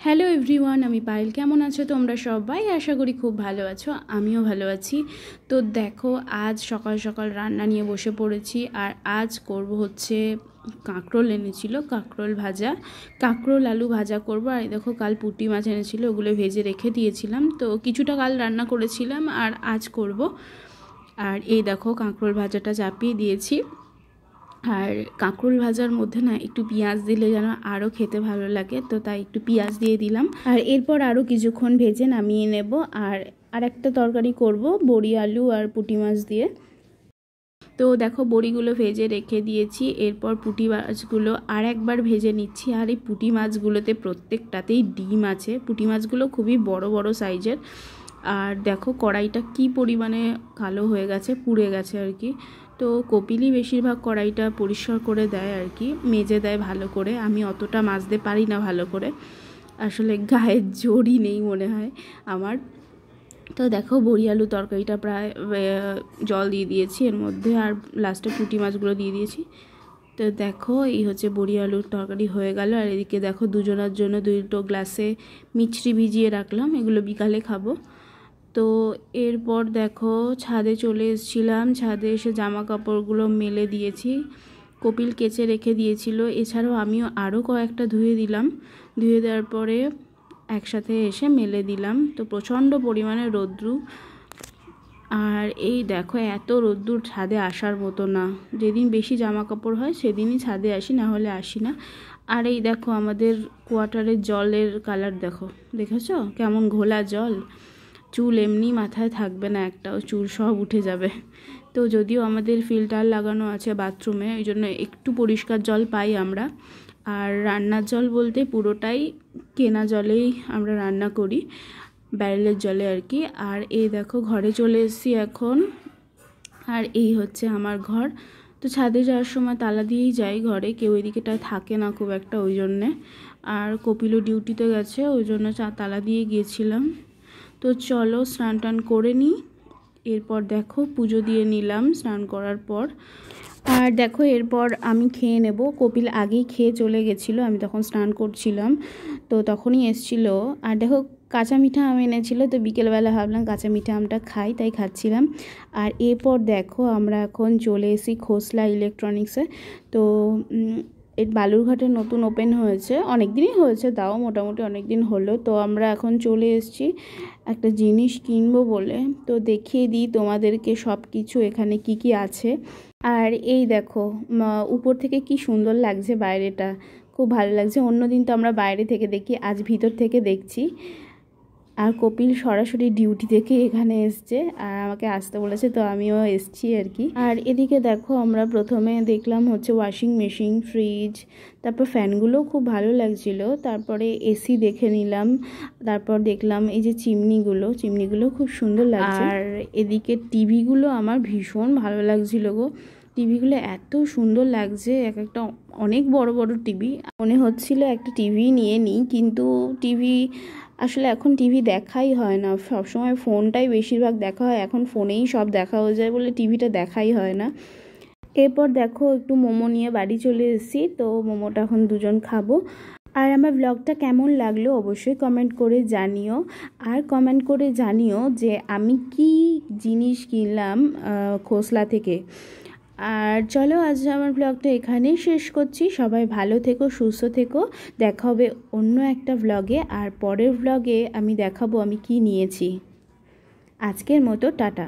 Hello everyone, আমি পায়েল। কেমন আছো তোমরা সবাই? আশা করি খুব ভালো আছো, আমিও ভালো আছি। তো দেখো, আজ সকাল সকাল রান্না নিয়ে বসে পড়েছি। আর আজ করব হচ্ছে কাঁকরোল এনেছিল, কাঁকরোল ভাজা, কাঁকরোল আলু ভাজা করব। আর দেখো, কাল পুঁটি মাছ এনেছিল, ওগুলো ভেজে রেখে দিয়েছিলাম, তো কিছুটা কাল রান্না করেছিলাম আর আজ করব। আর এই দেখো, কাঁকরোল ভাজাটা চাপিয়ে দিয়েছি। আর কাঁকরোল ভাজার মধ্যে না একটু পেঁয়াজ দিলে যেন আরও খেতে ভালো লাগে, তো তাই একটু পেঁয়াজ দিয়ে দিলাম। আর এরপর আরও কিছুক্ষণ ভেজে নামিয়ে নেব। আর একটা তরকারি করব বড়ি আলু আর পুঁটি মাছ দিয়ে। তো দেখো, বড়িগুলো ভেজে রেখে দিয়েছি, এরপর পুঁটি মাছগুলো আর একবার ভেজে নিচ্ছি। আর এই পুঁটি মাছগুলোতে প্রত্যেকটাতেই ডিম আছে। পুঁটি মাছগুলো খুবই বড় বড় সাইজের। আর দেখো, কড়াইটা কি পরিমাণে কালো হয়ে গেছে, পুড়ে গেছে আর কি। তো কপিলই বেশিরভাগ কড়াইটা পরিষ্কার করে দেয় আর কি, মেজে দেয় ভালো করে। আমি অতটা মাজতে পারি না ভালো করে, আসলে গায়ের জোরই নেই মনে হয় আমার। তো দেখো, বড়ি আলু তরকারিটা প্রায় জল দিয়ে দিয়েছি এর মধ্যে, আর লাস্টে পুঁটি মাছগুলো দিয়ে দিয়েছি। তো দেখো, এই হচ্ছে বড়ি আলুর তরকারি হয়ে গেল। আর এদিকে দেখো, দুজনের জন্য দুটো গ্লাসে মিষ্টি ভিজিয়ে রাখলাম, এগুলো বিকালে খাবো। তো এরপর দেখো, ছাদে চলে এসেছিলাম। ছাদে এসে জামা কাপড়গুলো মেলে দিয়েছি, কপিল কেচে রেখে দিয়েছিল। এছাড়াও আমিও আরও কয়েকটা ধুয়ে দিলাম। ধুয়ে দেওয়ার পরে একসাথে এসে মেলে দিলাম। তো প্রচণ্ড পরিমাণে রোদ্রু। আর এই দেখো, এত রোদ্দুর ছাদে আসার মতো না। যেদিন বেশি জামা কাপড় হয় সেদিনই ছাদে আসি, না হলে আসি না। আর এই দেখো, আমাদের কোয়ার্টারের জলের কালার দেখো, দেখেছো কেমন ঘোলা জল। চুল এমনি মাথায় থাকবে না একটাও, চুল সব উঠে যাবে। তো যদিও আমাদের ফিল্টার লাগানো আছে বাথরুমে, ওই জন্য একটু পরিষ্কার জল পাই আমরা। আর রান্নার জল বলতে পুরোটাই কেনা জলেই আমরা রান্না করি, ব্যারেলের জলে আর কি। আর এই দেখো, ঘরে চলে এসেছি এখন। আর এই হচ্ছে আমার ঘর। তো ছাদে যাওয়ার সময় তালা দিয়েই যাই ঘরে, কেউ এদিকেটায় থাকে না খুব একটা, ওই জন্যে। আর কপিলও ডিউটিতে গেছে, ওই জন্য তালা দিয়ে গিয়েছিলাম। তো চলো স্নান টান করে নিই। এরপর দেখো, পুজো দিয়ে নিলাম স্নান করার পর। আর দেখো, এরপর আমি খেয়ে নেব। কপিল আগেই খেয়ে চলে গেছিলো, আমি তখন স্নান করছিলাম, তো তখনই এসেছিলো। আর দেখো, কাঁচা মিঠা আম এনেছিলো, তো বিকেলবেলা ভাবলাম কাঁচা মিঠা আমটা খাই, তাই খাচ্ছিলাম। আর এরপর দেখো, আমরা এখন চলে এসেছি খোসলা ইলেকট্রনিক্সে। তো এর বালুরঘাটে নতুন ওপেন হয়েছে, অনেক দিনই হয়েছে, তাও মোটামুটি অনেক দিন হলো। তো আমরা এখন চলে এসেছি একটা জিনিস কিনবো বলে। তো দেখিয়ে দিই তোমাদেরকে সব কিছু এখানে কি কি আছে। আর এই দেখো, উপর থেকে কি সুন্দর লাগছে বাইরেটা, খুব ভালো লাগছে। অন্যদিন তো আমরা বাইরে থেকে দেখি, আজ ভিতর থেকে দেখছি। আর কপিল সরাসরি ডিউটি থেকে এখানে এসছে আর আমাকে আসতে বলেছে, তো আমিও এসছি আর কি। আর এদিকে দেখো, আমরা প্রথমে দেখলাম হচ্ছে ওয়াশিং মেশিন, ফ্রিজ, তারপর ফ্যানগুলোও খুব ভালো লাগছিল। তারপরে এসি দেখে নিলাম। তারপর দেখলাম এই যে চিমনিগুলো খুব সুন্দর লাগছে। আর এদিকে টিভিগুলো আমার ভীষণ ভালো লাগছিল গো। টিভিগুলো এত সুন্দর লাগছে, এক একটা অনেক বড় বড় টিভি। মনে হচ্ছিল একটা টিভি নিয়ে নিই, কিন্তু আসলে এখন টিভি দেখাই হয় না, সবসময় ফোনটাই বেশিরভাগ দেখা হয়। এখন ফোনেই সব দেখা হয়ে যায় বলে টিভিটা দেখাই হয় না। এরপর দেখো, একটু মোমো নিয়ে বাড়ি চলে এসেছি, তো মোমোটা এখন দুজন খাবো। আর আমার ব্লগটা কেমন লাগলো অবশ্যই কমেন্ট করে জানিও। আর কমেন্ট করে জানিও যে আমি কি জিনিস কিনলাম খোসলা থেকে। আর চলো, আজ আমার ব্লগটা এখানেই শেষ করছি। সবাই ভালো থেকো, সুস্থ থেকো। দেখা হবে অন্য একটা ব্লগে। আর পরের ব্লগে আমি দেখাবো আমি কি নিয়েছি। আজকের মতো টাটা।